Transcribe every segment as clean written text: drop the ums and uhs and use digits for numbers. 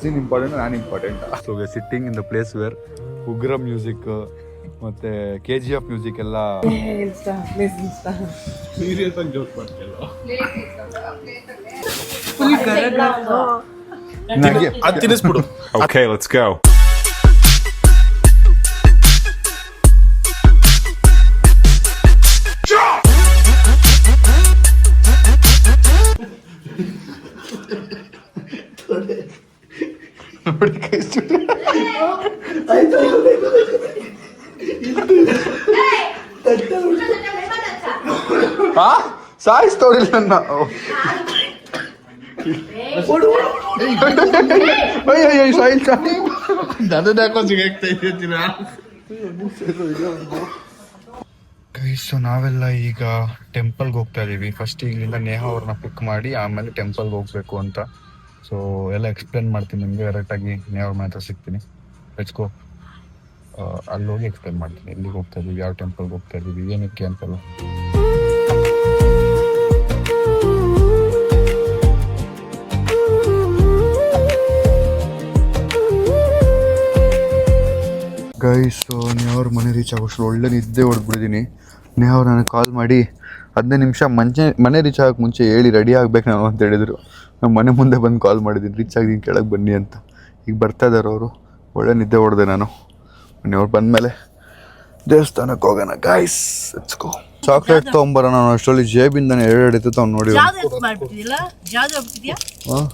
Cousin important, ನಾನು important. So we are sitting in the place wear ಉಗ್ರ music ಮತ್ತೆ KGF music ಎಲ್ಲ. Serious ಆಗಿ ಜೋಕ್ ಮಾಡ್ತಿಲ್ಲ. ಅದು ತಿನ್ನಿಸ್ಬಿಡು. Okay, let's go. ಸಾಯಿಸ್ತವ್ರಿಲ್ಲ ನನ್ನ. ನನ್ನ ಯಾಕೋ ಸಿಗಾಗ್ತಾ ಇದ್ದೀರಾ? ಸೊ ನಾವೆಲ್ಲ ಈಗ ಟೆಂಪಲ್ಗೆ ಹೋಗ್ತಾ ಇದೀವಿ. ಫಸ್ಟ್ ಇಲ್ಲಿಂದ ನೇಹಾ ಅವ್ರನ್ನ ಪಿಕ್ ಮಾಡಿ ಆಮೇಲೆ ಟೆಂಪಲ್ಗೆ ಹೋಗ್ಬೇಕು ಅಂತ. ಸೊ ಎಲ್ಲ ಎಕ್ಸ್ಪ್ಲೇನ್ ಮಾಡ್ತೀನಿ ನಿಮಗೆ. ಡೈರೆಕ್ಟಾಗಿ ನೇಹಾ ಅವ್ರ ಹತ್ರ ಸಿಗ್ತೀನಿ. Let's go. ಅಲ್ಲಿ ಹೋಗಿ ಎಕ್ಸ್ಪ್ಲೇನ್ ಮಾಡ್ತೀನಿ ಎಲ್ಲಿಗೆ ಹೋಗ್ತಾ ಇದೀವಿ, ಯಾವ ಟೆಂಪಲ್ಗೆ ಹೋಗ್ತಾ ಇದೀವಿ, ಏನಕ್ಕೆ ಅಂತೆಲ್ಲ. ಗೈಸ್, ನೇಹಾ ಅವ್ರ ಮನೆ ರೀಚ್ ಆಗೋಷ್ಟು ಒಳ್ಳೆ ನಿದ್ದೆ ಹೊಡೆದ್ಬಿಟ್ಟಿದ್ದೀನಿ. ನೇಹಾ ಅವ್ರು ನನಗೆ ಕಾಲ್ ಮಾಡಿ 15 ನಿಮಿಷ ಮನೆ ರೀಚ್ ಆಗೋಕ್ಕೆ ಮುಂಚೆ ಹೇಳಿ ರೆಡಿ ಆಗ್ಬೇಕು ನಾವು ಅಂತ ಹೇಳಿದರು. ನಮ್ಮ ಮನೆ ಮುಂದೆ ಬಂದು ಕಾಲ್ ಮಾಡಿದ್ದೀನಿ, ರೀಚ್ ಆಗಿದ್ದೀನಿ ಕೆಳಗೆ ಬನ್ನಿ ಅಂತ. ಈಗ ಬರ್ತಾ ಇದ್ದಾರೆ ಅವರು. ಒಳ್ಳೆ ನಿದ್ದೆ ಹೊಡೆದೆ ನಾನು. ಅವ್ರು ಬಂದಮೇಲೆ ದೇವಸ್ಥಾನಕ್ಕೆ ಹೋಗೋಣ ಗೈಸ್. Let's go. ಚಾಕ್ಲೇಟ್ ತೊಗೊಂಬರೋಣ. ನಾನು ಅಷ್ಟರಲ್ಲಿ ಜೇಬಿಂದಾನೆ ಎರಡು ಇತ್ತು ಅವ್ನು ನೋಡಿ. ಹಾಂ,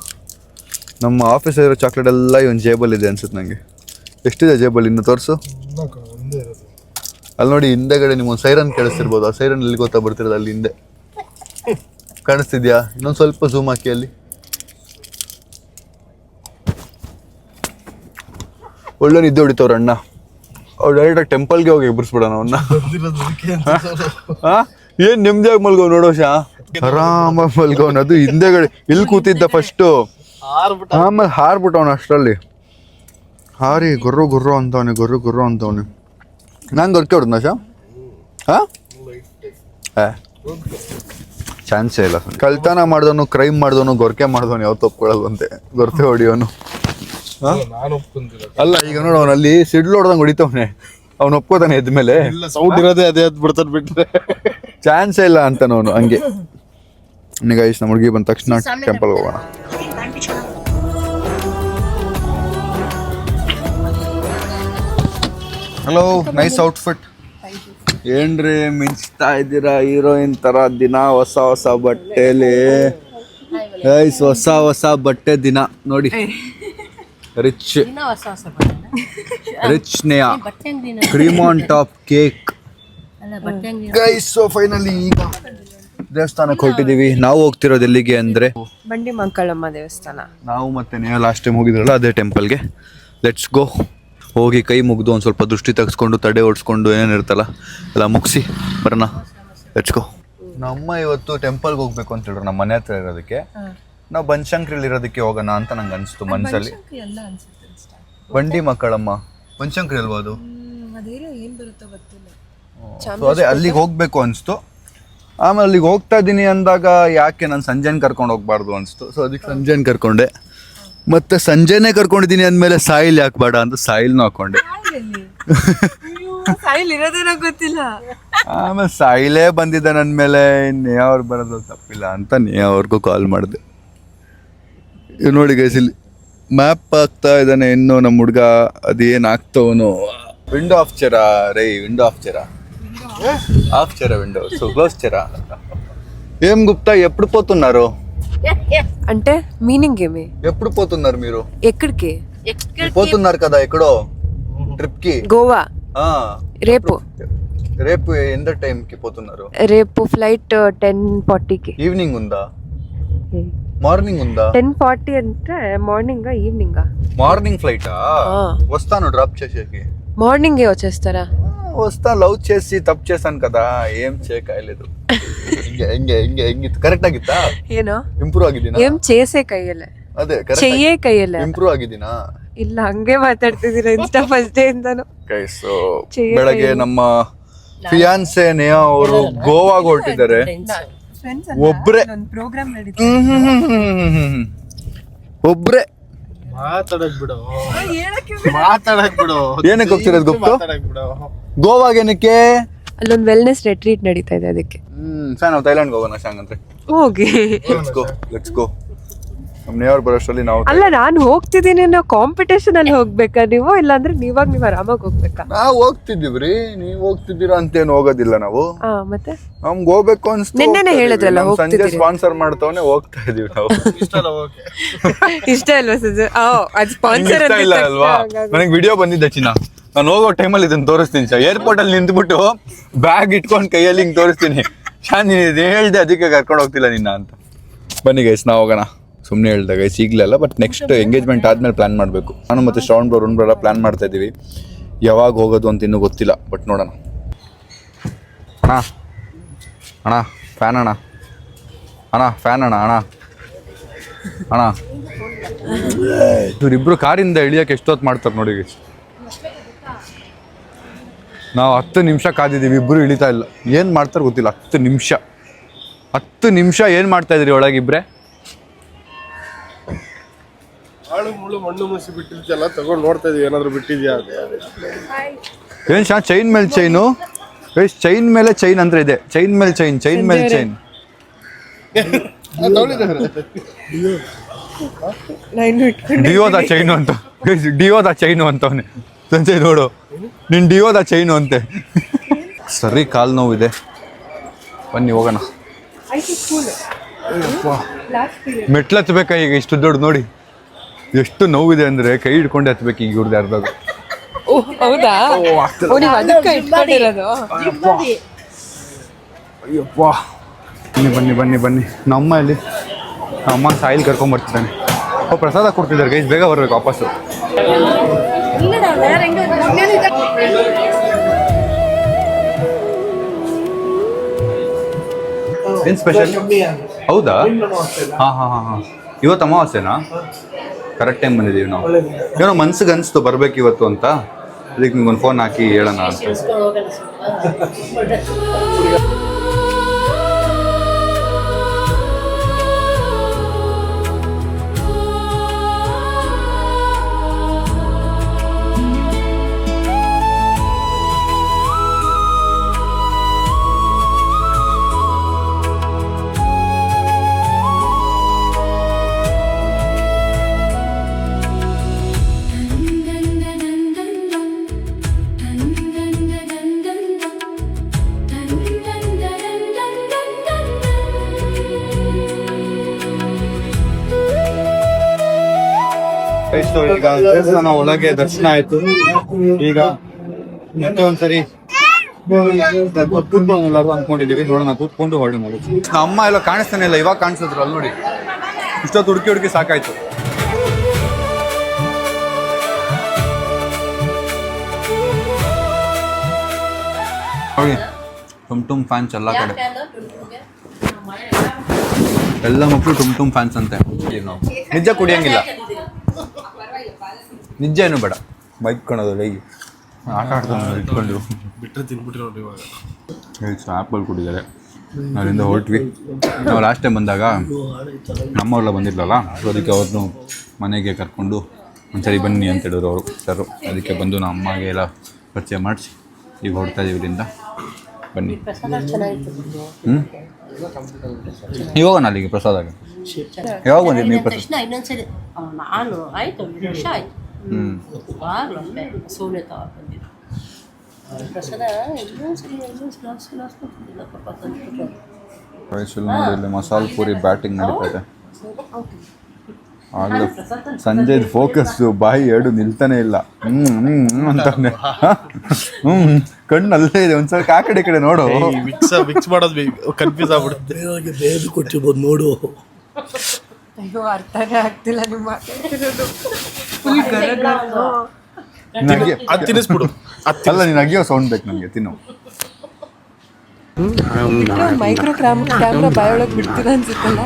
ನಮ್ಮ ಆಫೀಸಲ್ಲಿರೋ ಚಾಕ್ಲೇಟ್ ಎಲ್ಲ ಇವನ್ ಜೇಬಲ್ಲಿದೆ ಅನ್ಸುತ್ತೆ ನನಗೆ. ಎಷ್ಟಿದೆ ಜೇಬಲ್ಲಿ ಇನ್ನು ತೋರಿಸು. ಅಲ್ಲಿ ನೋಡಿ ಹಿಂದೆಗಡೆ ನಿಮ್ಗೊಂದು ಸೈರನ್ ಕೇಳಿಸ್ತಿರ್ಬೋದು. ಆ ಸೈರನ್ ಎಲ್ಲಿ ಗೊತ್ತಾ ಬರ್ತಿರೋದು? ಅಲ್ಲಿ ಹಿಂದೆ ಕಾಣಿಸ್ತಿದ್ಯಾ? ಇನ್ನೊಂದು ಸ್ವಲ್ಪ ಝೂಮ್ ಹಾಕಿ. ಅಲ್ಲಿ ಒಳ್ಳೆ ನಿದ್ದೆ ಹೊಡಿತವ್ರ ಅಣ್ಣ. ಅವ್ರು ಡೈರೆಕ್ಟಾಗಿ ಟೆಂಪಲ್ಗೆ ಹೋಗಿ ಎಬ್ಬರಿಸ್ಬಿಡೋಣ ಅವನ್ನ. ಏನು ನೆಮ್ಮದಿಯಾಗಿ ಮಲ್ಗೋ ನೋಡೋಷ. ಆರಾಮಾಗಿ ಮಲ್ಗೋನ್. ಅದು ಹಿಂದೆಗಡೆ ಇಲ್ಲಿ ಕೂತಿದ್ದ ಫಸ್ಟು, ಆಮೇಲೆ ಹಾರ್ಬಿಟ್ಟವನು. ಅಷ್ಟರಲ್ಲಿ ಹಾರಿ ಗುರ್ರು ಗುರ್ರು ಅಂತವನೆ, ಗುರ್ರು ಅಂತವನೆ. ನಾನು ಗೊರ್ಕೆ ಹೊಡೆದ್ನ ಶಾ? ಹಾಂ, ಚಾನ್ಸೇ ಇಲ್ಲ. ಕಳ್ತನ ಮಾಡಿದವನು, ಕ್ರೈಮ್ ಮಾಡಿದವನು, ಗೊರ್ಕೆ ಮಾಡಿದವನು ಯಾವತ್ತು ಒಪ್ಕೊಳ್ಳಲ್ವಂತೆ. ಗೊರ್ಕೆ ಹೊಡಿಯೋನು ಅಲ್ಲ. ಈಗ ನೋಡು, ಅವನು ಅಲ್ಲಿ ಸಿಡ್ಲು ಹೊಡೆದಂಗೆ ಹೊಡಿತವನೆ. ಅವ್ನು ಒಪ್ಕೋತಾನೆ ಎದ್ಮೇಲೆ. ಸೌಂಡ್ ಇರೋದೇ ಅದೇ ಅದು ಬಿಡ್ತಾನೆ ಬಿಟ್ರೆ ಚಾನ್ಸೇ ಇಲ್ಲ ಅಂತಾನೆ ಅವನು. ಹಂಗೆ ಗೈಸ್, ನಮ್ಮ ಹುಡುಗಿ ಬಂದ ತಕ್ಷಣ ಟೆಂಪಲ್ಗೆ ಹೋಗೋಣ. Hello, nice outfit. ಏನ್ರಿ ಮಿಂಚ್ತಾ ಇದ್ದೀರಾ ಹೀರೋಯಿನ್ ತರ ದಿನ ಹೊಸ ಹೊಸ ಬಟ್ಟೆಲಿ. ಗೈಸ್, ಹೊಸ ಬಟ್ಟೆ ದಿನ ನೋಡಿ. Rich Neha cream on top cake. Guys, so finally ಈಗ ದೇವಸ್ಥಾನಕ್ಕೆ ಹೊರಟಿದೀವಿ. ನಾವು ಹೋಗ್ತಿರೋದು ಎಲ್ಲಿಗೆ ಅಂದ್ರೆ ಬಂಡಿ ಮಂಕಳಮ್ಮ ದೇವಸ್ಥಾನ. ನಾವು ಮತ್ತೆ ನೇಹಾ ಲಾಸ್ಟ್ ಟೈಮ್ ಹೋಗಿದ್ರಲ್ಲ ಅದೇ ಟೆಂಪಲ್ಗೆ. Let's go. ಹೋಗಿ ಕೈ ಮುಗಿದು ಒಂದು ಸ್ವಲ್ಪ ದೃಷ್ಟಿ ತೆಗೆಸ್ಕೊಂಡು, ತಡೆ ಓಡಿಸ್ಕೊಂಡು, ಏನೇನಿರ್ತಲ್ಲ ಎಲ್ಲ ಮುಗಿಸಿ ಬರೋಣ. Let's go. ನಮ್ಮ ಇವತ್ತು ಟೆಂಪಲ್ಗೆ ಹೋಗ್ಬೇಕು ಅಂತ ಹೇಳಿದ್ರು. ನಮ್ಮ ಮನೆ ಹತ್ರ ಇರೋದಕ್ಕೆ ನಾವು ಬನಶಂಕರಿಲಿ ಇರೋದಕ್ಕೆ ಹೋಗೋಣ ಅಂತ ನಂಗೆ ಅನಿಸ್ತು ಮನಸ್ಸಲ್ಲಿ. ಬಂಡಿ ಮಕ್ಕಳಮ್ಮ ಬನಶಂಕರಿ ಅಲ್ವಾ ಅದು? ಸೊ ಅದೇ ಅಲ್ಲಿಗೆ ಹೋಗ್ಬೇಕು ಅನಿಸ್ತು. ಆಮೇಲೆ ಅಲ್ಲಿಗೆ ಹೋಗ್ತಾ ಇದ್ದೀನಿ ಅಂದಾಗ ಯಾಕೆ ನಾನು ಸಂಜೆನ ಕರ್ಕೊಂಡು ಹೋಗ್ಬಾರ್ದು ಅನಿಸ್ತು. ಸೊ ಅದಕ್ಕೆ ಸಂಜೆನ ಕರ್ಕೊಂಡೆ. ಮತ್ತೆ ಸಂಜೆನೇ ಕರ್ಕೊಂಡಿದ್ದೀನಿ ಅಂದಮೇಲೆ ಸಾಯಿಲ್ ಯಾಕೆ ಬೇಡ ಅಂತ ಸಾಯಿಲ್ನು ಹಾಕೊಂಡೆ. ಗೊತ್ತಿಲ್ಲ. ಆಮೇಲೆ ಸಾಯಿಲೇ ಬಂದಿದ್ದ ನನ್ನ ಮೇಲೆ. ನೇಹಾ ಅವ್ರು ಬರೋದು ತಪ್ಪಿಲ್ಲ ಅಂತ ನೇಹಾ ಅವ್ರಿಗೂ ಕಾಲ್ ಮಾಡಿದೆ. ಇವ್ ನೋಡಿ ಗೈಸ್, ಇಲ್ಲಿ ಮ್ಯಾಪ್ ಆಗ್ತಾ ಇದ್ದಾನೆ ಇನ್ನು ನಮ್ಮ ಹುಡುಗ. ಅದೇನು ಆಗ್ತವನು. ವಿಂಡೋ ಆಫ್ ಚೆರಾ ರೈ, విండో ఆఫ్ చెరా విండో సో క్లోజ్ చెరా. ఏం గుప్తా ఎప్పుడు పోతున్నారు? అంటే మీనింగ్ ఏమి? ఎప్పుడు పోతున్నారు మీరు? ఎక్కడికి పోతున్నారు కదా ఎక్కడో ట్రిప్ కి? గోవా. రేపు ఎంత టైం కి పోతున్నారు? రేపు ఫ్లైట్ 10:40కి. ఈవినింగ్ ఉందా? మార్నింగ్ ఉందా? 10:40 అంటే మార్నింగ్ ఈవినింగ్? మార్నింగ్ ఫ్లైటా? వస్తాను డ్రాప్ చేసేకి. మార్నింగే వచ్చేస్తారా? వస్తా. లవ్ చేసి తప్పు చేశాను కదా, ఏం చేయలేదు. ಹೆಂಗಿತ್ತು? ಕರೆಕ್ಟ್ ಆಗಿತ್ತಾ? ಏನೋ ಇಂಪ್ರೂವ್ ಆಗಿದ್ದೀನಾ? ಏನ್ చేసే ಕೈಯಲ್ಲ, ಅದೇ ಚೆಯ್ಯೇ ಕೈಯಲ್ಲ. ಇಂಪ್ರೂವ್ ಆಗಿದ್ದೀನಾ? ಇಲ್ಲ, ಹಂಗೆ ಮಾತಾಡ್ತಿದ್ದೀರಾ ಇನ್ಸ್ಟಾ ಫಸ್ಟ್ ಡೇ ಇಂದಾನು. ಸೊ ಬೆಳಗ್ಗೆ ನಮ್ಮ ಫಿಯಾನ್ಸೆ ನೇಹಾ ಅವರು ಗೋವಾಗೆ ಹೊರಟಿದ್ದಾರೆ. ಒಬ್ರೆ ಮಾತಾಡಕ್ ಬಿಡು ಮಾತಾಡಕ್ ಬಿಡು ಏನಕ್ಕೆ ಹೋಗ್ತಿರೋದು ಗುಪ್ತು? ಮಾತಾಡಕ್ ಬಿಡು. ಗೋವಾಗ ಏನಕ್ಕೆ? ಅಲ್ಲೊಂದು ವೆಲ್ನೆಸ್ ರೆಟ್ರೀಟ್ ನಡೀತಾ ಇದೆ ಅದಕ್ಕೆ. ಸರ್ ನಾವು ಥೈಲ್ಯಾಂಡ್ಗೆ ಹೋಗೋಣ ಶಾಂಗಂದ್ರೆ. ಹೋಗಿ. Let's go. ನಮ್ಮ ನೇವರ್ ಬರೋಷ್ಟರಲ್ಲಿ ನಾವು ಅಲ್ಲ ನಾನು ಹೋಗ್ತಿದ್ದೀನಿ ಅನ್ನೋ ಕಾಂಪಿಟೇಷನ್ ಅಲ್ಲಿ ಹೋಗ್ಬೇಕಾ ನೀವು, ಇಲ್ಲಾಂದ್ರೆ ನೀವ್ ಆರಾಮಾಗಿ ಹೋಗ್ಬೇಕಾ? ನಾವು ಹೋಗ್ತಿದ್ದೀವ್ರಿ, ನೀವು ಹೋಗ್ತಿದ್ದೀರಾ ಅಂತೇನು ಹೋಗೋದಿಲ್ಲ ನಾವು. ಮತ್ತೆ ನಮ್ಗೆ ಹೋಗ್ಬೇಕು ಅನ್ಸ್ತು. ನಿನ್ನೆನೆ ಹೇಳಿದ್ರಲ್ಲ ಸಂಜೆ ಹೋಗ್ತಿದ್ದೀರಿ. ಸ್ಪಾನ್ಸರ್ ಮಾಡ್ತವನೆ ಹೋಗ್ತಾ ಇದೀವಿ ನಾವು. ಇಷ್ಟ ಅಲ್ಲ ಓಕೆ ಇಷ್ಟ ಅಲ್ವಾ ಸಜ್? ಅದು ಸ್ಪಾನ್ಸರ್ ಇಷ್ಟ ಇಲ್ಲ ಅಲ್ವಾ? ನನಗೆ ವಿಡಿಯೋ ಬಂದಿದ್ದೆ ಚಿನ್ನ, ನಾನು ಹೋಗೋ ಟೈಮಲ್ಲಿ ಇದನ್ನ ತೋರಿಸ್ತೀನಿ ಸರ್. ಏರ್ಪೋರ್ಟ್ ಅಲ್ಲಿ ನಿಂತ್ಬಿಟ್ಟು ಬ್ಯಾಗ್ ಇಟ್ಕೊಂಡು ಕೈಯಲ್ಲಿ ಹಿಂಗೆ ತೋರಿಸ್ತೀನಿ. ನೀನು ಹೇಳ್ದೆ ಅದಕ್ಕೆ ಕರ್ಕೊಂಡು ಹೋಗ್ತಿಲ್ಲ ನಿನ್ನ ಅಂತ. ಬನ್ನಿ ಗೈಸ್ ನಾವು ಹೋಗೋಣ. ಸುಮ್ಮನೆ ಹೇಳ್ದೆ ಗೈಸ್, ಈಗಲಲ್ಲ, ಬಟ್ ನೆಕ್ಸ್ಟ್ ಎಂಗೇಜ್ಮೆಂಟ್ ಆದ್ಮೇಲೆ ಪ್ಲಾನ್ ಮಾಡಬೇಕು. ನಾನು ಮತ್ತು ಶ್ರವಣ್ ಬ್ರೋ ರುಣ್ ಬ್ರೋ ಪ್ಲಾನ್ ಮಾಡ್ತಾ ಇದ್ದೀವಿ. ಯಾವಾಗ ಹೋಗೋದು ಅಂತ ಇನ್ನೂ ಗೊತ್ತಿಲ್ಲ, ಬಟ್ ನೋಡೋಣ. ಅಣ್ಣ ಅಣ್ಣ ಫ್ಯಾನ್ ಅಣ್ಣ, ಅಣ್ಣ ಫ್ಯಾನ್ ಅಣ್ಣ, ಅಣ್ಣ ಅಣ್ಣ ಇವರಿಬ್ರು ಕಾರಿಂದ ಇಳಿಯೋಕೆ ಎಷ್ಟೊತ್ತು ಮಾಡ್ತಾರೆ ನೋಡಿ. ನಾವು 10 ನಿಮಿಷ ಕಾದಿದ್ದೀವಿ, ಇಬ್ಬರು ಇಳಿತಾ ಇಲ್ಲ. ಏನು ಮಾಡ್ತಾರೆ ಗೊತ್ತಿಲ್ಲ. 10 ನಿಮಿಷ ಏನು ಮಾಡ್ತಾ ಇದ್ರಿ ಒಳಗಿಬ್ರೆ? ಆಳು ಮುಳ್ಳು ಮಣ್ಣು ಮುಸಿ ಬಿಟ್ಟಿರ್ತಿಯಲ್ಲ, ತಗೊಂಡು ನೋಡ್ತಾ ಇದೀವಿ ಏನಾದ್ರು ಬಿಟ್ಟಿದ್ಯಾ ಅಂತ. ಏನು ಶಾ ಚೈನ್ ಮೇಲೆ ಚೈನು, ಚೈನ್ ಮೇಲೆ ಚೈನ್ ಅಂದ್ರೆ ಇದೆ. ಚೈನ್ ಮೇಲೆ ಚೈನ್, ಚೈನ್ ಮೇಲೆ ಚೈನ್. ಡಿಯೋದ ಚೈನು ಅಂತ, ಡಿಯೋದ ಚೈನು ಅಂತವನೆ ಸಂಜಯ್. ನೋಡು ನಿನ್ ಡಿಯೋದ ಚೈನು ಅಂತೆ. ಸರಿ ಕಾಲು ನೋವಿದೆ, ಬನ್ನಿ ಹೋಗೋಣ. ಮೆಟ್ಲು ಹತ್ಬೇಕಾ ಈಗ? ಇಷ್ಟು ದೊಡ್ಡ ನೋಡಿ ಎಷ್ಟು ನೋವಿದೆ ಅಂದ್ರೆ, ಕೈ ಹಿಡ್ಕೊಂಡು ಹತ್ಬೇಕು ಈಗ ಇವ್ರದ್ದು ಯಾರ್ದಾಗ. ಹೌದಾ? ನೀವು ಅದಕ್ಕೆ ಇಟ್ಕೊಂಡಿರೋದು? ಅಯ್ಯಪ್ಪ. ಬನ್ನಿ ಬನ್ನಿ ಬನ್ನಿ ಬನ್ನಿ. ನಮ್ಮ ಇಲ್ಲಿ ಅಮ್ಮ ಸಾಯಿಲ್ ಕರ್ಕೊಂಡ್ಬರ್ತಿದ್ದಾನೆ. ಪ್ರಸಾದ ಕೊಡ್ತಿದ್ದಾರೆ ಗೈಸ್, ಬೇಗ ಬರ್ಬೇಕು ವಾಪಸ್ಸು. ಏನು ಸ್ಪೆಷಲ್? ಹೌದಾ? ಹಾಂ ಹಾಂ ಹಾಂ ಹಾಂ. ಇವತ್ತು ಅಮಾವಾಸ್ಯೆನಾ? ಕರೆಕ್ಟ್ ಟೈಮ್ ಬಂದಿದ್ದೀವಿ ನಾವು. ಏನೋ ಮನ್ಸಿಗೆ ಅನಿಸ್ತು ಬರ್ಬೇಕು ಇವತ್ತು ಅಂತ, ಅದಕ್ಕೆ ನಿಮ್ಗೊಂದು ಫೋನ್ ಹಾಕಿ ಹೇಳೋಣ ಅಂತ. ಈಗ ದೇವಸ್ಥಾನ ಒಳಗೆ ದರ್ಶನ ಆಯ್ತು. ಈಗ ಮತ್ತೆ ಒಂದ್ಸರಿ ಎಲ್ಲರೂ ಅನ್ಕೊಂಡಿದೀವಿ, ನೋಡೋಣ ಕೂತ್ಕೊಂಡು ಹೊರಡು ನೋಡಿ. ಅಮ್ಮ ಎಲ್ಲ ಕಾಣಿಸ್ತಾನೆ ಇಲ್ಲ, ಇವಾಗ ಕಾಣಿಸಿದ್ರು ಅಲ್ಲಿ ನೋಡಿ. ಇಷ್ಟೊತ್ತು ಹುಡುಕಿ ಸಾಕಾಯ್ತು. ನೋಡಿ ಟುಮ್ ಫ್ಯಾನ್ಸ್ ಎಲ್ಲ ಕಡೆ, ಎಲ್ಲ ಮಕ್ಕಳು ಟುಮ್ ಫ್ಯಾನ್ಸ್ ಅಂತೆ. ನಿಜ ಕುಡಿಯಂಗಿಲ್ಲ, ನಿಜ ಏನು ಬೇಡ, ಬೈಕ್ ಕೊಡೋದು ಹೇಗೆ ಆಟ ಆಡ್ಕೊಂಡು ಇಟ್ಕೊಂಡು ಬಿಟ್ಟರೆ ತಿನ್ಬಿಟ್ರೆ ನೋಡಿ. ಇವಾಗ ಆ್ಯಪಲ್ ಕುಡಿದ್ದಾರೆ. ಅಲ್ಲಿಂದ ಹೊರಟ್ವಿ. ನಾವು ಲಾಸ್ಟ್ ಟೈಮ್ ಬಂದಾಗ ನಮ್ಮವ್ರೆಲ್ಲ ಬಂದಿರಲಿಲ್ಲ, ಸೊ ಅದಕ್ಕೆ ಅವ್ರನ್ನೂ ಮನೆಗೆ ಕರ್ಕೊಂಡು ಒಂದ್ಸರಿ ಬನ್ನಿ ಅಂತ ಹೇಳಿದ್ರು ಅವರು ಸರ್. ಅದಕ್ಕೆ ಬಂದು ನಮ್ಮ ಅಮ್ಮಗೆ ಎಲ್ಲ ಪರಿಚಯ ಮಾಡಿಸಿ ಈಗ ಹೊರಡ್ತಾ ಇದೀವಿ ಇಲ್ಲಿಂದ. ಬನ್ನಿ. ಇವಾಗ ಅಲ್ಲಿಗೆ ಪ್ರಸಾದಾಗೆ ಯಾವಾಗ ಬಂದಿರಿ ನೀವು? ಪ್ರಸಾದ ನಾನು ಆಯ್ತು, 1 ವರ್ಷ ಆಯ್ತು. ಸೋನೆ ತಗೊಂಡಿದ್ದು ಪ್ರಸಾದ ಇಲ್ಲಿ ಮಸಾಲೆ ಪೂರಿ ಬ್ಯಾಟಿಂಗ್ ನಡೀತಾ ಇದೆ. ಆಗಲೇ ಸಂಜೆದು ಫೋಕಸ್ಸು ಬಾಯಿ ಎರಡು ನಿಲ್ತಾನೆ ಇಲ್ಲ. ಅಂತಾನೆ ಕಣ್ಣು ಅಲ್ಲೇ ಇದೆ. ಒಂದ್ಸಲ ಆ ಕಡೆ ನೋಡು. ಮಿಕ್ಸ್ ಮಾಡೋದು ಕನ್ಫ್ಯೂಸ್ ಆಗ್ಬಿಡುತ್ತೆ. ಬೇರೆ ಕೊಟ್ಟಿರ್ಬೋದು ನೋಡು. ಅಯ್ಯೋ ಅರ್ಥನೇ ಆಗ್ತಿಲ್ಲ ನೀವು ಮಾತಾಡ್ತಿರೋದು. ಅದು ತಿನ್ನಿಸ್ಬಿಡು. ಅಲ್ಲ ನೀನು ಅಗಿಯೋ ಸೌಂಡ್ ಬೇಕು ನನಗೆ, ತಿನ್ನು. ಮೈಕ್ರೋ ಕ್ಯಾಮ್ರಾ ಬಾಯೊಳಗೆ ಬಿಡ್ತೀರಾ ಅನ್ಸುತ್ತಲ್ಲ.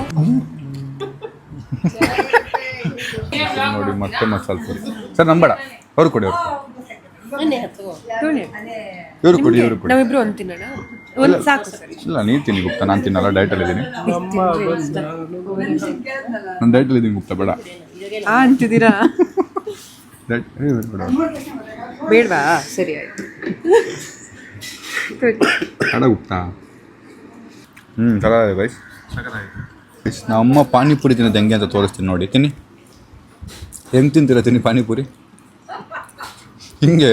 ನೋಡಿ ಮತ್ತೆ ಮಸಾಲೆ ಪೂರಿ. ಸರ್ ನಂಬೇಡ, ಅವ್ರು ಕೊಡಿ, ಇವ್ರು ಕೊಡಿ. ನಾವಿಬ್ರು ಒಂದು ತಿನ್ನೋಣ. ಒಂದು ಸಾಕು ಸರ್. ಇಲ್ಲ ನೀನು ತಿನ್ನಿ ಗುಪ್ತ, ನಾನು ತಿನ್ನಲ್ಲ, ಡಯಟಲ್ಲಿ ಇದ್ದೀನಿ. ನಾನು ಡಯಟಲ್ಲಿ ಇದ್ದೀನಿ ಗುಪ್ತ, ಬೇಡ. ಅಂತಿದ್ದೀರಾ? ಬೇಡವಾ? ಸರಿ ಆಯ್ತು. ಗುಪ್ತಾ ಚೆನ್ನಾಗಿದೆ ಗೈಸ್. ನಮ್ಮ ಪಾನಿಪುರಿ ತಿನ್ನೋದು ಹೆಂಗೆ ಅಂತ ತೋರಿಸ್ತೀನಿ ನೋಡಿ. ತಿನ್ನಿ, ಹೆಂಗೆ ತಿಂತೀರ ತಿನ್ನಿ ಪಾನಿಪುರಿ. ಹಿಂಗೆ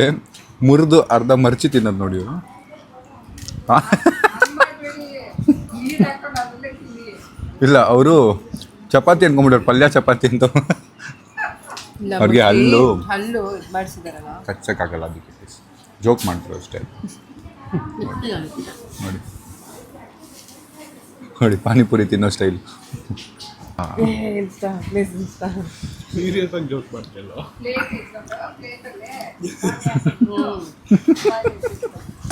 ಮುರಿದು ಅರ್ಧ ಮರ್ಚಿ ತಿನ್ನೋದು ನೋಡಿ ಇವರು. ಇಲ್ಲ, ಅವರು ಚಪಾತಿ ಅನ್ಕೊಂಬಿಟ್ರು, ಪಲ್ಯ ಚಪಾತಿ ಅಂತ. ಅವ್ರಿಗೆ ಹಲ್ಲು ಕಚ್ಚಕ್ಕಾಗಲ್ಲ, ಅದಕ್ಕೆ ಜೋಕ್ ಮಾಡ್ತಾರೆ ಅಷ್ಟೇ. ನೋಡಿ ನೋಡಿ ಪಾನಿಪುರಿ ತಿನ್ನೋ ಸ್ಟೈಲ್. ಸೀರಿಯಸ್ ಆಗಿ ಜೋಕ್ ಮಾಡ್ತಿಲ್ಲ.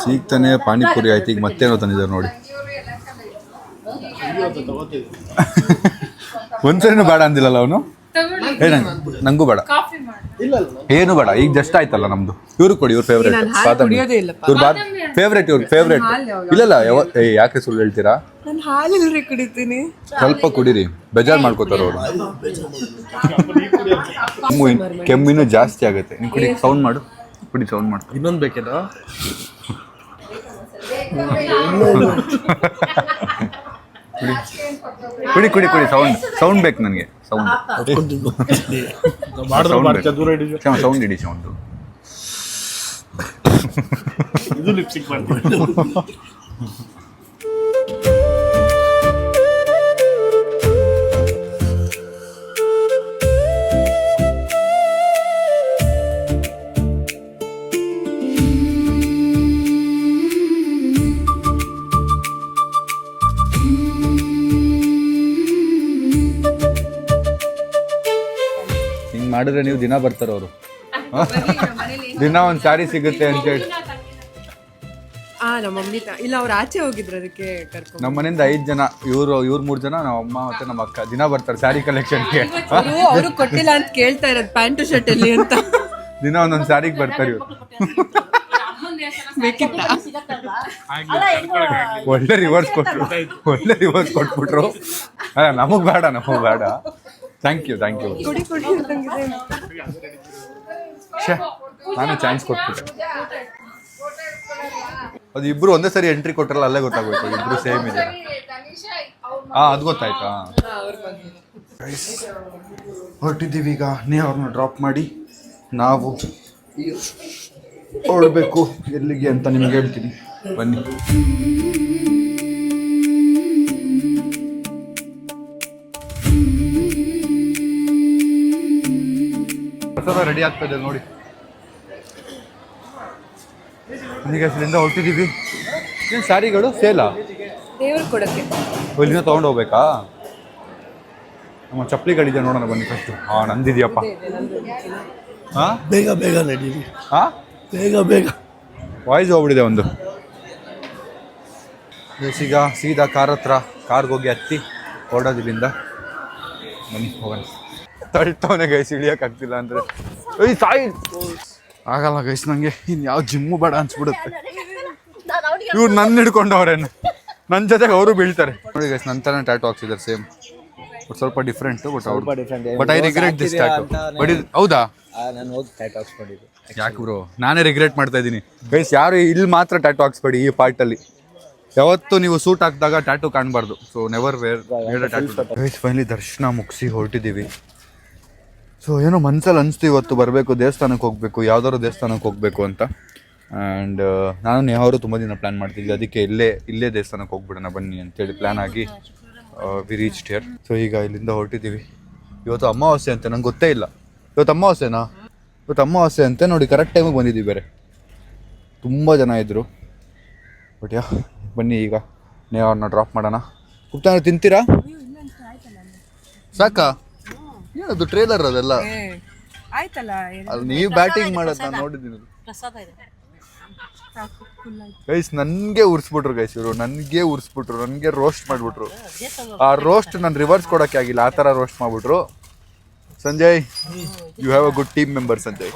ಸಿಗ್ತಾನೆ ಪಾನಿಪುರಿ ಆಯ್ತು. ಈಗ ಮತ್ತೇನೋ ತಂದಿದ್ದಾರೆ ನೋಡಿ. ಒಂದ್ಸರಿನೂ ಬೇಡ ಅಂದಿಲ್ಲಲ್ಲ ಅವನು. ನಂಗೂ ಬೇಡ, ಏನು ಬೇಡ. ಈಗ ಜಸ್ಟ್ ಆಯ್ತಲ್ಲ ನಮ್ದು. ಇವ್ರು ಕೊಡಿ, ಇವ್ರ ಫೇವ್ರೇಟ್ ಬಾದಾಮಿ. ಇವ್ರ ಫೇವ್ರೇಟ್. ಇಲ್ಲ ಯಾಕೆ ಸುಳ್ಳು ಹೇಳ್ತೀರಾ? ನಾನು ಹಾಲಿಲ್ಲರಿ ಕುಡಿತೀನಿ. ಸ್ವಲ್ಪ ಕುಡೀರಿ, ಬೇಜಾರು ಮಾಡ್ಕೋತಾರ ಅವರು. ಕೆಮ್ಮಿನೂ ಜಾಸ್ತಿ ಆಗುತ್ತೆ. ನೀವು ಕುಡಿ, ಸೌಂಡ್ ಮಾಡು, ಕುಡಿ, ಸೌಂಡ್ ಮಾಡು. ಇನ್ನೊಂದು ಬೇಕೇನಾ? ಕುಡಿ ಕುಡಿ ಕುಡಿ, ಸೌಂಡ್ ಬೇಕು ನನಗೆ. ಸೌಂಡ್ ಸೌಂಡ್ ಇಡಿ, ಸೌಂಡು. ಇದು ಲಿಪ್ಸ್ಟಿಕ್ ಮಾಡ್ತೀನಿ. ಮಾಡಿದ್ರೆ ನೀವು ದಿನ ಬರ್ತಾರ ಅವರು. ದಿನ ಒಂದು ಸ್ಯಾರಿ ಸಿಗುತ್ತೆ ಅಂತೇಳಿ. ನಮ್ಮ ಮಮ್ಮಿ ಇಲ್ಲ, ಅವ್ರು ಆಚೆ ಹೋಗಿದ್ರು, ಅದಕ್ಕೆ ಕರ್ಕೊಂಡು. ನಮ್ಮ ಮನೆಯಿಂದ 5 ಜನ, ಇವ್ರು 3 ಜನ, ನಮ್ಮ ಅಮ್ಮ ಮತ್ತೆ ನಮ್ಮ ಅಕ್ಕ ದಿನ ಬರ್ತಾರೆ ಸ್ಯಾರಿ ಕಲೆಕ್ಷನ್ಗೆ. ಅವರು ಕೊಟ್ಟಿಲ್ಲ ಅಂತ ಕೇಳ್ತಾ ಇರೋದು, ಪ್ಯಾಂಟು ಶರ್ಟ್ ಅಲ್ಲಿ ಅಂತ. ದಿನ ಒಂದೊಂದು ಸ್ಯಾರಿಗೆ ಬರ್ತಾರೆ ಇವ್ರು. ಒಳ್ಳೆ ರಿವರ್ಸ್ ಕೊಟ್ಬಿಟ್ರು. ಅಲ್ಲ, ನಮಗ್ ಬೇಡ. Thank you. ನಾನು ಚಾನ್ಸ್ ಕೊಟ್ಬಿಟ್ಟೆ. ಅದು ಇಬ್ರು ಒಂದೇ ಸರಿ ಎಂಟ್ರಿ ಕೊಟ್ರಲ್ಲ, ಅಲ್ಲೇ ಗೊತ್ತಾಗೋಯ್ತು ಇಬ್ರು ಸೇಮ್ ಇದೆ. ಅದು ಗೊತ್ತಾಯ್ತಾ? ಹೊರಟಿದ್ದೀವಿ ಈಗ. ಅವ್ರನ್ನ ಡ್ರಾಪ್ ಮಾಡಿ ನಾವು ಹೊರಡಬೇಕು. ಎಲ್ಲಿಗೆ ಅಂತ ನಿಮ್ಗೆ ಹೇಳ್ತೀನಿ, ಬನ್ನಿ. ರೆಡಿ ಆಗ್ತದೆ ನೋಡಿ. ಈಗ ಇಲ್ಲಿಂದ ಹೊರಟಿದ್ದೀವಿ. ಏನು ಸ್ಯಾರಿಗಳು ಸೇಲಾ? ದೇವ್ರು ಕೊಡಕ್ಕೆ ಇಲ್ಲಿಂದ ತೊಗೊಂಡು ಹೋಗ್ಬೇಕಾ? ನಮ್ಮ ಚಪ್ಪಲಿಗಳಿದೆ, ನೋಡೋಣ ಬನ್ನಿ ಫಸ್ಟು. ನಂದಿದೆಯಪ್ಪ. ಬೇಗ ನಡೀರಿ. ಬೇಗ ವಾಯ್ಸ್ ಹೋಗ್ಬಿಟ್ಟಿದೆ ಒಂದು. ಈಗ ಸೀದಾ ಕಾರ್ಗೆ ಹೋಗಿ ಹತ್ತಿ ಹೊರಡೋದಿಲ್ಲಿಂದ. ಬನ್ನಿ ಹೋಗೋಣ. ತಳ್ತವನೆ ಗೈಸ್, ಇಳಿಯೋಕ್ಕಾಗ್ತಿಲ್ಲ ಅಂದರೆ. ಸಾಯಿ ಆಗಲ್ಲ ಗೈಸ್, ನನಗೆ ಇನ್ಯಾವ ಜಿಮ್ಮು ಬೇಡ ಅನ್ಸ್ಬಿಡುತ್ತೆ. ಇವ್ರು ನನ್ನ ಹಿಡ್ಕೊಂಡವ್ರೆ, ನನ್ನ ಜೊತೆಗೆ ಅವರು ಬೀಳ್ತಾರೆ ನೋಡಿ ಗೈಸ್. ನನ್ನ ಥರ ಟ್ಯಾಟೂ ಹಾಕ್ಸಿದ್ದಾರೆ ಸೇಮ್, ಸ್ವಲ್ಪ different. But I regret this tattoo. But ಹೌದಾ? ನಾನು ಹೋಗಿ ಟ್ಯಾಟೂ ಹಾಕ್ಸ್ಕೊಂಡಿದ್ದೆ. ಯಾಕೆ ಬ್ರೋ? ನಾನೇ ರಿಗ್ರೆಟ್ ಮಾಡ್ತಾ ಇದ್ದೀನಿ ಗೈಸ್. ಯಾರು ಇಲ್ಲಿ ಮಾತ್ರ ಟ್ಯಾಟೂ ಹಾಕ್ಸ್ಬೇಡಿ ಈ ಪಾರ್ಟಲ್ಲಿ. ಯಾವತ್ತು ನೀವು ಸೂಟ್ ಹಾಕಿದಾಗ ಟ್ಯಾಟೂ ಕಾಣಬಾರ್ದು. So never wear tattoo. Guys finally ದರ್ಶನ ಮುಗಿಸಿ ಹೊರಟಿದ್ದೀವಿ. ಸೊ ಏನೋ ಮನ್ಸಲ್ಲಿ ಅನಿಸ್ತು ಇವತ್ತು ಬರಬೇಕು, ದೇವಸ್ಥಾನಕ್ಕೆ ಹೋಗಬೇಕು, ಯಾವ್ದಾದ್ರು ದೇವಸ್ಥಾನಕ್ಕೆ ಹೋಗಬೇಕು ಅಂತ. ಆ್ಯಂಡ್ ನಾನು ನೇಹಾವರು ತುಂಬ ದಿನ ಪ್ಲ್ಯಾನ್ ಮಾಡ್ತಿದ್ವಿ, ಅದಕ್ಕೆ ಇಲ್ಲೇ ದೇವಸ್ಥಾನಕ್ಕೆ ಹೋಗ್ಬಿಡೋಣ ಬನ್ನಿ ಅಂತೇಳಿ ಪ್ಲ್ಯಾನ್ ಆಗಿ ವಿ ರೀಚ್ಡ್ ಹಿಯರ್. ಸೊ ಈಗ ಇಲ್ಲಿಂದ ಹೊರಟಿದ್ದೀವಿ. ಇವತ್ತು ಅಮಾವಾಸ್ಯೆ ಅಂತೆ, ನಂಗೆ ಗೊತ್ತೇ ಇಲ್ಲ. ಇವತ್ತು ಅಮಾವಾಸ್ಯೆನಾ? ಇವತ್ತು ಅಮಾವಾಸ್ಯೆ ಅಂತೆ ನೋಡಿ. ಕರೆಕ್ಟ್ ಟೈಮಿಗೆ ಬಂದಿದ್ದೀವಿ. ಬೇರೆ ತುಂಬ ಜನ ಇದ್ದರು. ಬಟ್ ಬನ್ನಿ ಈಗ ನೇಹಾವ್ರನ್ನ ಡ್ರಾಪ್ ಮಾಡೋಣ. ಕುಪ್ತಾನ ತಿಂತೀರಾ? ಸಾಕಾ? ಏನದು ಟ್ರೇಲರ್ ಅದೆಲ್ಲ ಆಯ್ತಲ್ಲ. ಅದು ನೀವು ಬ್ಯಾಟಿಂಗ್ ಮಾಡೋದು ನಾನು ನೋಡಿದ್ದೀನಿ. ಗೈಸ್ ನನಗೆ ಉರ್ಸ್ಬಿಟ್ರು ಗೈಸ್ ಇವರು, ನನಗೆ ರೋಸ್ಟ್ ಮಾಡಿಬಿಟ್ರು. ಆ ರೋಸ್ಟ್ ನಾನು ರಿವರ್ಸ್ ಕೊಡೋಕ್ಕೆ ಆಗಿಲ್ಲ, ಆ ಥರ ರೋಸ್ಟ್ ಮಾಡಿಬಿಟ್ರು. Sanjay, you have a good team member Sanjay.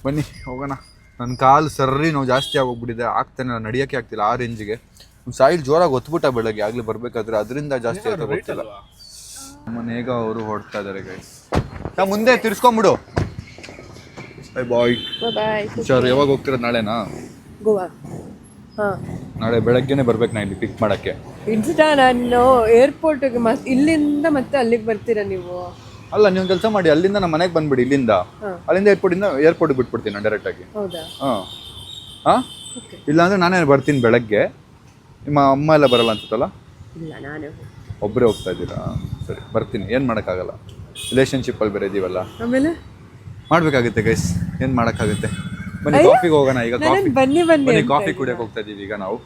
ಬನ್ನಿ ಹೋಗೋಣ. ನನ್ನ ಕಾಲು ಸರ್ರಿ ನೋವು ಜಾಸ್ತಿ ಆಗೋಗ್ಬಿಟ್ಟಿದೆ, ಆಗ್ತಾನೆ, ನಡೆಯೋಕ್ಕೆ ಆಗ್ತಿಲ್ಲ ಆ ರೇಂಜಿಗೆ. ಸಾಯಿಲ್ ಜೋರಾಗಿ ಒತ್ಬಿಟ್ಟ ಬೆಳಗ್ಗೆ ಆಗ್ಲೇ ಬರ್ಬೇಕಾದ್ರೆ ಅದರಿಂದ ಜಾಸ್ತಿ ಆಯ್ತು ಗೊತ್ತಿಲ್ಲ. ಮನೇಗ ಅವರು ಹೊಡ್ತಾ ಇದಾರೆ ಗೈಸ್. ನಾ ಮುಂದೆ ತಿರ್ಸ್ಕೊಂಬಿಡು. ಬಾಯ್ ಬಾಯ್. ಹುಷಾರು. ಯಾವಾಗ ಹೋಗ್ತಿರೋದು? ನಾಳೆನಾ? ಗೋವಾ. ಹಾ, ನಾಳೆ ಬೆಳಗ್ಗೆನೆ ಬರ್ಬೇಕು ನಾ ಇಲ್ಲಿ ಪಿಕ್ ಮಾಡಕ್ಕೆ. ಇನ್ಸ್ಟಾ ನಾನು ಏರ್ಪೋರ್ಟ್ಗೆ ಇಲ್ಲಿಂದ ಮತ್ತೆ ಅಲ್ಲಿಗೆ ಬರ್ತೀರಾ ನೀವು? ಅಲ್ಲ, ನೀವು ಕೆಲಸ ಮಾಡಿ, ಅಲ್ಲಿಂದ ನಮ್ಮ ಮನೆಗೆ ಬಂದ್ಬಿಡಿ. ಇಲ್ಲಿಂದ ಅಲ್ಲಿಂದ ಏರ್ಪೋರ್ಟ್ಗೆ ಬಿಟ್ಬಿಡ್ತೀನಿ ನಾನು ಡೈರೆಕ್ಟ್ ಆಗಿ. ಹೌದಾ? ಹಾಂ ಇಲ್ಲಾಂದ್ರೆ ನಾನೇ ಬರ್ತೀನಿ ಬೆಳಗ್ಗೆ. ನಿಮ್ಮ ಅಮ್ಮ ಎಲ್ಲ ಬರಲ್ಲ ಅನ್ಸುತ್ತಲ್ಲ? ಇಲ್ಲ, ನಾನೇ. ಒಬ್ಬರೇ ಹೋಗ್ತಾ ಇದ್ದೀರಾ? ಸರಿ, ಬರ್ತೀನಿ. ಏನು ಮಾಡೋಕ್ಕಾಗಲ್ಲ, ರಿಲೇಷನ್ಶಿಪ್ಪಲ್ಲಿ ಬೇರೆ ಇದೀವಲ್ಲ, ಆಮೇಲೆ ಮಾಡಬೇಕಾಗುತ್ತೆ ಗೈಸ್. ಏನು ಮಾಡೋಕ್ಕಾಗುತ್ತೆ? ಬನ್ನಿ ಕಾಫಿಗೆ ಹೋಗೋಣ ಈಗ. ಬನ್ನಿ ಕಾಫಿ ಕುಡಿಯೋಕೆ ಹೋಗ್ತಾ ಇದ್ದೀವಿ ಈಗ ನಾವು.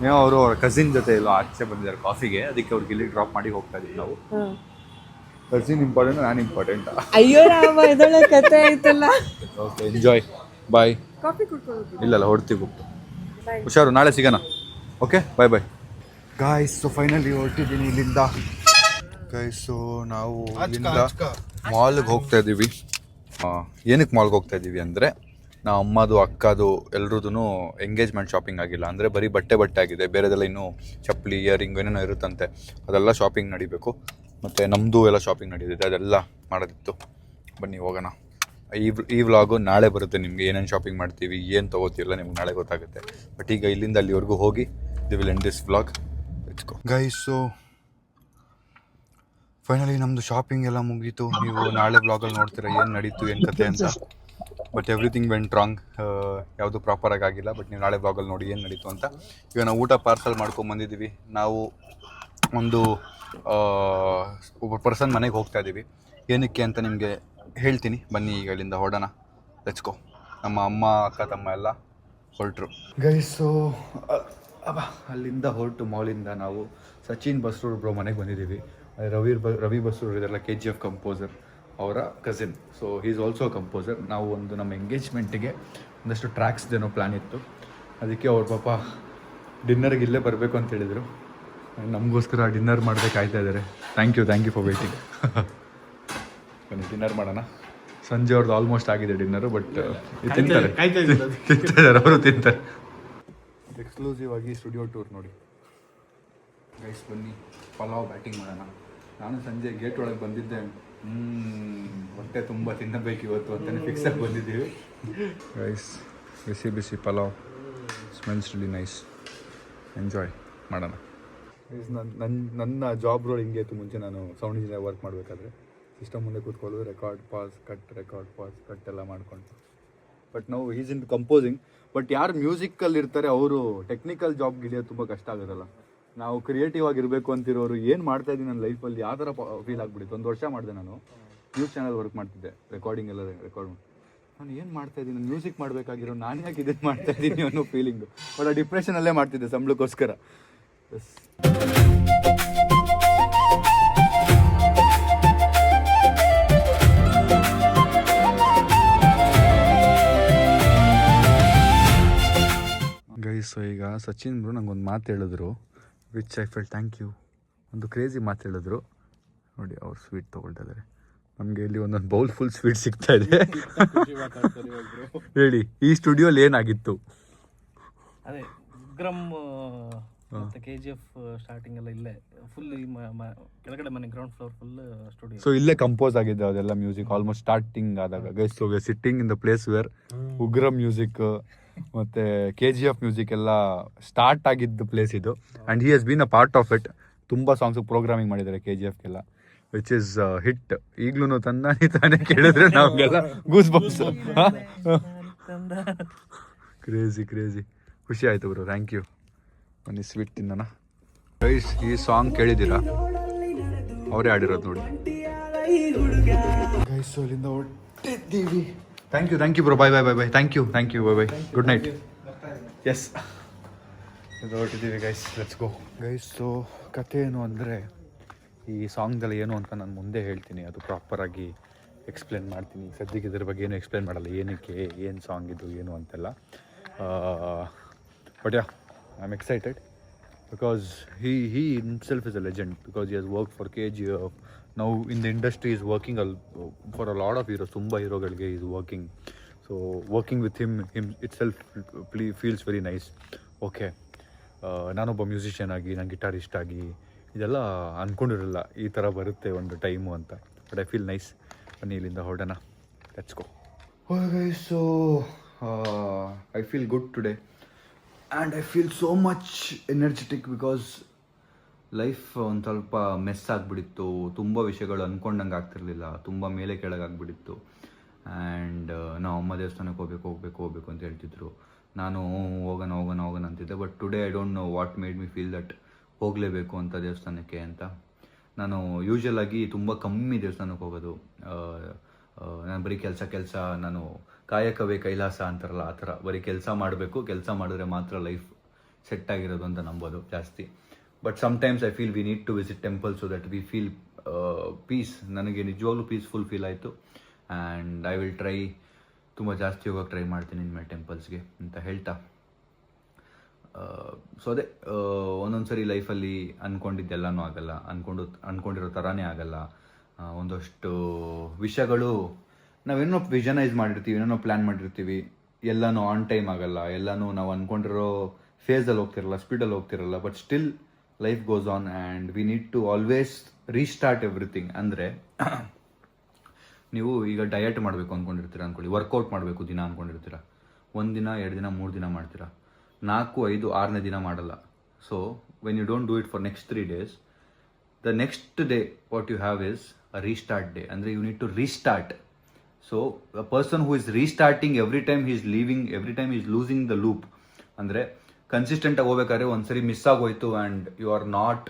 ನೀವು ಅವರು ಅವ್ರ ಕಸಿನ್ ಜೊತೆ ಎಲ್ಲೋ ಆಚೆ ಬಂದಿದ್ದಾರೆ ಕಾಫಿಗೆ, ಅದಕ್ಕೆ ಅವ್ರಿಗೆ ಇಲ್ಲಿ ಡ್ರಾಪ್ ಮಾಡಿ ಹೋಗ್ತಾ ಇದೀವಿ ನಾವು. ಕಸಿನ್ ಇಂಪಾರ್ಟೆಂಟ್, ನಾನು ಇಂಪಾರ್ಟೆಂಟ್? ಅಯ್ಯೋ ರಾಮ, ಇದೊಳ್ಳೆ ಕತೆ ಆಯ್ತಲ್ಲ. Okay, enjoy. ಬಾಯ್. ಕಾಫಿ ಕುಡ್ಕೊಂಡು ಇಲ್ಲ ಹೊಡ್ತೀವಿ. ಹುಷಾರು, ನಾಳೆ ಸಿಗೋಣ. ಓಕೆ, ಬಾಯ್ ಬಾಯ್ ಗಾಯ್ಸ್. ಸೊ ಫೈನಲಿ ಹೊರಟಿದ್ದೀನಿ ಇಲ್ಲಿಂದ ಗೈಸ್. ಸೊ ನಾವು ಇಲ್ಲಿಂದ ಮಾಲ್ಗೆ ಹೋಗ್ತಾ ಇದ್ದೀವಿ. ಏನಕ್ಕೆ ಮಾಲ್ಗೆ ಹೋಗ್ತಾ ಇದ್ದೀವಿ ಅಂದರೆ, ನಾ ಅಮ್ಮದು ಅಕ್ಕದು ಎಲ್ರದ್ದು ಎಂಗೇಜ್ಮೆಂಟ್ ಶಾಪಿಂಗ್ ಆಗಿಲ್ಲ. ಅಂದರೆ ಬರೀ ಬಟ್ಟೆ ಆಗಿದೆ, ಬೇರೆದೆಲ್ಲ ಇನ್ನೂ ಚಪ್ಪಲಿ, ಇಯರಿಂಗ್ ಏನೇನೋ ಇರುತ್ತಂತೆ, ಅದೆಲ್ಲ ಶಾಪಿಂಗ್ ನಡಿಬೇಕು. ಮತ್ತು ನಮ್ಮದು ಎಲ್ಲ ಶಾಪಿಂಗ್ ನಡೀತಿದೆ, ಅದೆಲ್ಲ ಮಾಡೋದಿತ್ತು. ಬನ್ನಿ ಹೋಗೋಣ. ಈ ವ್ಲಾಗು ನಾಳೆ ಬರುತ್ತೆ. ನಿಮಗೆ ಏನೇನು ಶಾಪಿಂಗ್ ಮಾಡ್ತೀವಿ, ಏನು ತೊಗೋತೀವಿಲ್ಲ ನಿಮ್ಗೆ ನಾಳೆ ಗೊತ್ತಾಗುತ್ತೆ. ಬಟ್ ಈಗ ಇಲ್ಲಿಂದ ಅಲ್ಲಿವರೆಗೂ ಹೋಗಿ the will end this vlog. Let's go guys. So finally ನಮ್ಮದು ಶಾಪಿಂಗ್ ಎಲ್ಲ ಮುಗೀತು. ನೀವು ನಾಳೆ ವ್ಲಾಗಲ್ಲಿ ನೋಡ್ತೀರಾ ಏನು ನಡೀತು, ಏನು ಕತೆ ಅಂತ. But everything went wrong. ಯಾವುದು ಪ್ರಾಪರಾಗಿ ಆಗಿಲ್ಲ. ಬಟ್ ನೀವು ನಾಳೆ ವ್ಲಾಗಲ್ಲಿ ನೋಡಿ ಏನು ನಡೀತು ಅಂತ. ಈಗ ನಾವು ಊಟ ಪಾರ್ಸಲ್ ಮಾಡ್ಕೊಂಬಂದಿದ್ದೀವಿ. ನಾವು ಒಂದು ಒಬ್ಬ ಪರ್ಸನ್ ಮನೆಗೆ ಹೋಗ್ತಾ ಇದ್ದೀವಿ. ಏನಕ್ಕೆ ಅಂತ ನಿಮಗೆ ಹೇಳ್ತೀನಿ. ಬನ್ನಿ ಈಗ ಇಲ್ಲಿಂದ ಹೊರಡೋಣ. Let's go. ನಮ್ಮ ಅಮ್ಮ ಅಕ್ಕ ತಮ್ಮ ಎಲ್ಲ ಹೊರಟರು ಗೈಸು. ಅಲ್ಲಿಂದ ಹೊರಟು ಮಾಲಿಂದ ನಾವು ಸಚಿನ್ ಬಸ್ರೂರ್ ಬ್ರೋ ಮನೆಗೆ ಬಂದಿದ್ದೀವಿ. ರವಿ ಬಸ್ರೂರ್ ಇದೆಲ್ಲ KGF ಕಂಪೋಸರ್, ಅವರ cousin. So he is also composer. ನಾವು ಒಂದು ನಮ್ಮ ಎಂಗೇಜ್ಮೆಂಟಿಗೆ ಒಂದಷ್ಟು ಟ್ರ್ಯಾಕ್ಸ್ದೇನೋ ಪ್ಲ್ಯಾನ್ ಇತ್ತು. ಅದಕ್ಕೆ ಅವ್ರ ಪಾಪ ಡಿನ್ನರ್ಗೆ ಇಲ್ಲೇ ಬರಬೇಕು ಅಂತ ಹೇಳಿದರು. ನಮಗೋಸ್ಕರ ಡಿನ್ನರ್ ಮಾಡಬೇಕಾಯ್ತಾ ಇದ್ದಾರೆ. Thank you for waiting. ಬನ್ನಿ ಡಿನ್ನರ್ ಮಾಡೋಣ. ಸಂಜೆ ಅವ್ರದ್ದು ಆಲ್ಮೋಸ್ಟ್ ಆಗಿದೆ ಡಿನ್ನರು. ಬಟ್ ತಿಂತಾರೆ ಅವರು ತಿಂತಾರೆ. ಎಕ್ಸ್ಕ್ಲೂಸಿವ್ ಆಗಿ ಸ್ಟುಡಿಯೋ ಟೂರ್ ನೋಡಿ ಗೈಸ್. ಬನ್ನಿ ಪಲಾವ್ ಬ್ಯಾಟಿಂಗ್ ಮಾಡೋಣ. ನಾನು ಸಂಜೆ ಗೇಟ್ ಒಳಗೆ ಬಂದಿದ್ದೆ. ಹೊಟ್ಟೆ ತುಂಬ ತಿನ್ನಬೇಕು ಇವತ್ತು ಅಂತಲೇ ಫಿಕ್ಸ್ ಆಗಿ ಬಂದಿದ್ದೀವಿ ಗೈಸ್. ಬಿಸಿ ಪಲಾವ್ ಸ್ಮೆಲ್ಸ್ ರಿಲಿ ನೈಸ್. ಎಂಜಾಯ್ ಮಾಡೋಣ ಗೈಸ್. ನನ್ನ ಜಾಬ್ ರೋಲ್ ಹಿಂಗೆ ಇತ್ತು. ಮುಂಚೆ ನಾನು ಸೌಂಡ್ ಇಂಜಿನಿಯರ್ ವರ್ಕ್ ಮಾಡಬೇಕಾದ್ರೆ ಸಿಸ್ಟಮ್ ಮುಂದೆ ಕೂತ್ಕೊಳ್ಳೋದು, ರೆಕಾರ್ಡ್ ಪಾಸ್ ಕಟ್ ಎಲ್ಲ ಮಾಡ್ಕೊಂಡು. ಬಟ್ ನಾವು ಈಸ್ ಇನ್ ಕಂಪೋಸಿಂಗ್. ಬಟ್ ಯಾರು ಮ್ಯೂಸಿಕಲ್ಲಿ ಇರ್ತಾರೆ ಅವರು ಟೆಕ್ನಿಕಲ್ ಜಾಬ್ಗೆ ಇಳಿಯೋದು ತುಂಬ ಕಷ್ಟ ಆಗೋದಲ್ಲ. ನಾವು ಕ್ರಿಯೇಟಿವ್ ಆಗಿರಬೇಕು ಅಂತಿರೋರು ಏನು ಮಾಡ್ತಾಯಿದ್ದೀನಿ ನನ್ನ ಲೈಫಲ್ಲಿ ಯಾವ ಥರ ಫೀಲ್ ಆಗಿಬಿಟ್ಟಿತ್ತು. 1 ವರ್ಷ ಮಾಡಿದೆ ನಾನು. ನ್ಯೂಸ್ ಚಾನಲ್ ವರ್ಕ್ ಮಾಡ್ತಿದ್ದೆ, ರೆಕಾರ್ಡಿಂಗ್ ಎಲ್ಲ ರೆಕಾರ್ಡ್ ಮಾಡಿ. ನಾನು ಏನು ಮಾಡ್ತಾಯಿದ್ದೀನಿ, ನಾನು ಮ್ಯೂಸಿಕ್ ಮಾಡಬೇಕಾಗಿರೋ ನಾನು ಯಾಕೆ ಇದನ್ನು ಮಾಡ್ತಾಯಿದ್ದೀನಿ ಅನ್ನೋ ಫೀಲಿಂಗು. ಬಟ್ ಆ ಡಿಪ್ರೆಷನಲ್ಲೇ ಮಾಡ್ತಿದ್ದೆ ಸಂಬಳಕ್ಕೋಸ್ಕರ. Yes guys. ಈಗ ಸಚಿನ್ ಬ್ರೋ ನಂಗೆ ಒಂದು ಮಾತು ಹೇಳಿದ್ರು, which I felt thank you. ಒಂದು ಕ್ರೇಜಿ ಮಾತು ಹೇಳಿದ್ರು ನೋಡಿ. ಅವ್ರು ಸ್ವೀಟ್ ತೊಗೊಳ್ತಿದ್ದಾರೆ. ನಮಗೆ ಇಲ್ಲಿ ಒಂದೊಂದು ಬೌಲ್ ಫುಲ್ ಸ್ವೀಟ್ ಸಿಗ್ತಾ ಇದೆ. ಹೇಳಿ, ಈ ಸ್ಟುಡಿಯೋಲಿ ಏನಾಗಿತ್ತು? ಅದೇ ವಿಕ್ರಮ್ ಮತ್ತೆ KGF ಸ್ಟಾರ್ಟಿಂಗ್ ಎಲ್ಲ ಇಲ್ಲೇ ಫುಲ್ ಕೆಳಗಡೆ ಮನೆ ground floor full studio. So ಇಲ್ಲೇ ಕಂಪೋಸ್ ಆಗಿದೆ ಅದೆಲ್ಲ ಮ್ಯೂಸಿಕ್ ಆಲ್ಮೋಸ್ಟ್ ಸ್ಟಾರ್ಟಿಂಗ್ ಆದಾಗ. Guys, so we sitting in the place where Ugramm music ಮತ್ತು KGF ಮ್ಯೂಸಿಕ್ ಎಲ್ಲ ಸ್ಟಾರ್ಟ್ ಆಗಿದ್ದು ಪ್ಲೇಸ್ ಇದು. And he has been a part of it. ತುಂಬ ಸಾಂಗ್ಸ್ ಪ್ರೋಗ್ರಾಮಿಂಗ್ ಮಾಡಿದ್ದಾರೆ KGFಗೆಲ್ಲ, ವಿಚ್ ಇಸ್ ಹಿಟ್. ಈಗಲೂ ತಾನೇ ಕೇಳಿದ್ರೆ ನಮಗೆಲ್ಲ ಗೂಸ್ ಬಂಪ್ಸ್. ಕ್ರೇಜಿ ಖುಷಿ ಆಯಿತು ಬ್ರೋ. Thank you. ಬನ್ನಿ ಸ್ವೀಟ್ ತಿನ್ನೋಣ ಗೈಸ್. ಈ ಸಾಂಗ್ ಕೇಳಿದ್ದೀರಾ? ಅವರೇ ಆಡಿರೋದು ನೋಡಿ ಗೈಸ್. ಅಲ್ಲಿಂದ ಹೊರಟಿದ್ದೀವಿ. Thank you bro. Bye thank you bye. Good night. Yes, ಇದು ಹೊರಟಿದ್ದೀವಿ guys. Let's go guys. So ಕತೆ ಏನು ಅಂದರೆ, ಈ ಸಾಂಗ್ದೆಲ್ಲ ಏನು ಅಂತ ನಾನು ಮುಂದೆ ಹೇಳ್ತೀನಿ. ಅದು ಪ್ರಾಪರಾಗಿ ಎಕ್ಸ್ಪ್ಲೇನ್ ಮಾಡ್ತೀನಿ. ಸದ್ಯಕ್ಕೆ ಇದ್ರ ಬಗ್ಗೆ ಏನು ಎಕ್ಸ್ಪ್ಲೇನ್ ಮಾಡಲ್ಲ, ಏನಕ್ಕೆ ಏನು ಸಾಂಗ್ ಇದು ಏನು ಅಂತೆಲ್ಲ. But yeah, I am excited because he himself is a legend, because he has worked for KGF. Now in the industry is working for a lot of heroes. Tumba heroಗಳಿಗೆ is working. So working with him itself feels very nice. Okay ನಾನೊಬ್ಬ musician ಆಗಿ ನಾನು guitarist ಆಗಿ ಇದೆಲ್ಲ ಅಂದ್ಕೊಂಡಿರಲ್ಲ ಈ ಥರ ಬರುತ್ತೆ ಒಂದು time ಅಂತ. But I feel nice. ಬನ್ನಿ ಇಲ್ಲಿಂದ ಹೊರಡೋಣ. Let's go. So I feel good today and I feel so much energetic because life ಒಂದು ಸ್ವಲ್ಪ ಮೆಸ್ ಆಗಿಬಿಟ್ಟಿತ್ತು. ತುಂಬ ವಿಷಯಗಳು ಅಂದ್ಕೊಂಡಂಗೆ ಆಗ್ತಿರ್ಲಿಲ್ಲ, ತುಂಬ ಮೇಲೆ ಕೆಳಗಾಗ್ಬಿಟ್ಟಿತ್ತು. ಆ್ಯಂಡ್ ನಾವು ಅಮ್ಮ ದೇವಸ್ಥಾನಕ್ಕೆ ಹೋಗ್ಬೇಕು ಅಂತ ಹೇಳ್ತಿದ್ರು. ನಾನು ಹೋಗೋಣ ಅಂತಿದ್ದೆ. But today I don't know what made me feel that ಹೋಗಲೇಬೇಕು ಅಂತ ದೇವಸ್ಥಾನಕ್ಕೆ ಅಂತ. ನಾನು ಯೂಶ್ವಲ್ ಆಗಿ ತುಂಬ ಕಮ್ಮಿ ದೇವಸ್ಥಾನಕ್ಕೆ ಹೋಗೋದು. ನಾನು ಬರೀ ಕೆಲಸ ನಾನು ಕಾಯಕವೇ ಕೈಲಾಸ ಅಂತಾರಲ್ಲ ಆ ಥರ ಬರೀ ಕೆಲಸ ಮಾಡಬೇಕು, ಕೆಲಸ ಮಾಡಿದ್ರೆ ಮಾತ್ರ ಲೈಫ್ ಸೆಟ್ ಆಗಿರೋದು ಅಂತ ನಂಬೋದು ಜಾಸ್ತಿ. But sometimes I feel we need to visit temple so that we feel peace. ನನಗೆ ನಿಜವಾಗ್ಲೂ ಪೀಸ್ಫುಲ್ ಫೀಲ್ ಆಯಿತು. ಆ್ಯಂಡ್ ಐ ವಿಲ್ ಟ್ರೈ, ತುಂಬ ಜಾಸ್ತಿ ಹೋಗೋಕ್ಕೆ ಟ್ರೈ ಮಾಡ್ತೀನಿ ಇನ್ಮೇಲೆ ಟೆಂಪಲ್ಸ್ಗೆ ಅಂತ ಹೇಳ್ತಾ. ಸೊ ಅದೇ ಒಂದೊಂದು ಸರಿ ಲೈಫಲ್ಲಿ ಅಂದ್ಕೊಂಡಿದ್ದೆಲ್ಲನೂ ಆಗಲ್ಲ, ಅಂದ್ಕೊಂಡಿರೋ ಥರನೇ ಆಗಲ್ಲ. ಒಂದಷ್ಟು ವಿಷಯಗಳು ನಾವೇನೋ ವಿಷನೈಸ್ ಮಾಡಿರ್ತೀವಿ, ಏನೇನೋ ಪ್ಲ್ಯಾನ್ ಮಾಡಿರ್ತೀವಿ, ಎಲ್ಲನೂ ಆನ್ ಟೈಮ್ ಆಗಲ್ಲ, ಎಲ್ಲನೂ ನಾವು ಅಂದ್ಕೊಂಡಿರೋ ಫೇಸಲ್ಲಿ ಹೋಗ್ತಿರಲ್ಲ, ಸ್ಪೀಡಲ್ಲಿ ಹೋಗ್ತಿರಲ್ಲ. But still life goes on and we need to always restart everything. ಅಂದರೆ ನೀವು ಈಗ ಡಯಟ್ ಮಾಡಬೇಕು ಅಂದ್ಕೊಂಡಿರ್ತೀರ ಅಂದ್ಕೊಳ್ಳಿ, ವರ್ಕೌಟ್ ಮಾಡಬೇಕು ದಿನ ಅಂದ್ಕೊಂಡಿರ್ತೀರ. 1 ದಿನ 2 ದಿನ 3 ದಿನ ಮಾಡ್ತೀರಾ, 4, 5, 6ನೇ ದಿನ ಮಾಡಲ್ಲ. So when you don't do it for next 3 days, the next day what you have is a restart day. ಅಂದರೆ you need to restart. So a person who is restarting every time he is leaving, every time is losing the loop. ಅಂದರೆ ಕನ್ಸಿಸ್ಟೆಂಟಾಗಿ ಹೋಗ್ಬೇಕಾದ್ರೆ ಒಂದ್ಸರಿ miss ಆಗೋಯ್ತು and you are not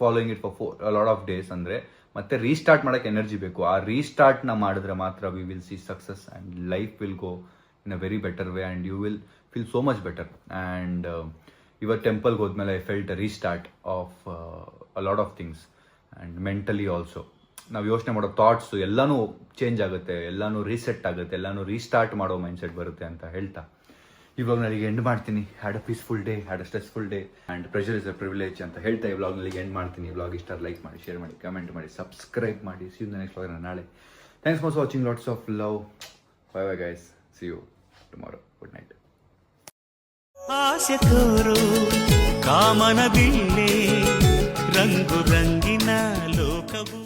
following it for a lot of days. ಅಂದರೆ ಮತ್ತೆ restart ಮಾಡೋಕ್ಕೆ energy ಬೇಕು. ಆ ರೀಸ್ಟಾರ್ಟ್ನ ಮಾಡಿದ್ರೆ ಮಾತ್ರ we will see success and life will go in a very better way and you will feel so much better. And ಇವತ್ತು ಟೆಂಪಲ್ಗೆ ಹೋದ್ಮೇಲೆ I felt a restart of a lot of things and mentally also. ನಾವು ಯೋಚನೆ ಮಾಡೋ thoughts ಎಲ್ಲನೂ change ಆಗುತ್ತೆ, ಎಲ್ಲನೂ reset ಆಗುತ್ತೆ, ಎಲ್ಲನೂ ರೀಸ್ಟಾರ್ಟ್ ಮಾಡೋ ಮೈಂಡ್ಸೆಟ್ ಬರುತ್ತೆ ಅಂತ ಹೇಳ್ತಾ ಇವಾಗ ನನಗೆ ಎಂಡ್ ಮಾಡ್ತೀನಿ. Had a peaceful day, had a stressful day and pressure is a privilege ಅಂತ ಹೇಳ್ತಾ ಈ ವ್ಲಾಗ್ನಲ್ಲಿ ಎಂಡ್ ಮಾಡ್ತೀನಿ. ವ್ಲಾಗ್ ಇಷ್ಟ ಲೈಕ್ ಮಾಡಿ, ಶೇರ್ ಮಾಡಿ, ಕಮೆಂಟ್ ಮಾಡಿ, ಸಬ್ಸ್ಕ್ರೈಬ್ ಮಾಡಿ. See you in the next vlog ನಾಳೆ. Thanks for watching. Lots of love. Bye bye guys. See you tomorrow. Good night. ಆಸೆ ತೋರು ಕಾಮನದಿಲ್ಲೇ ರಂಗು ರಂಗಿನ ಲೋಕವು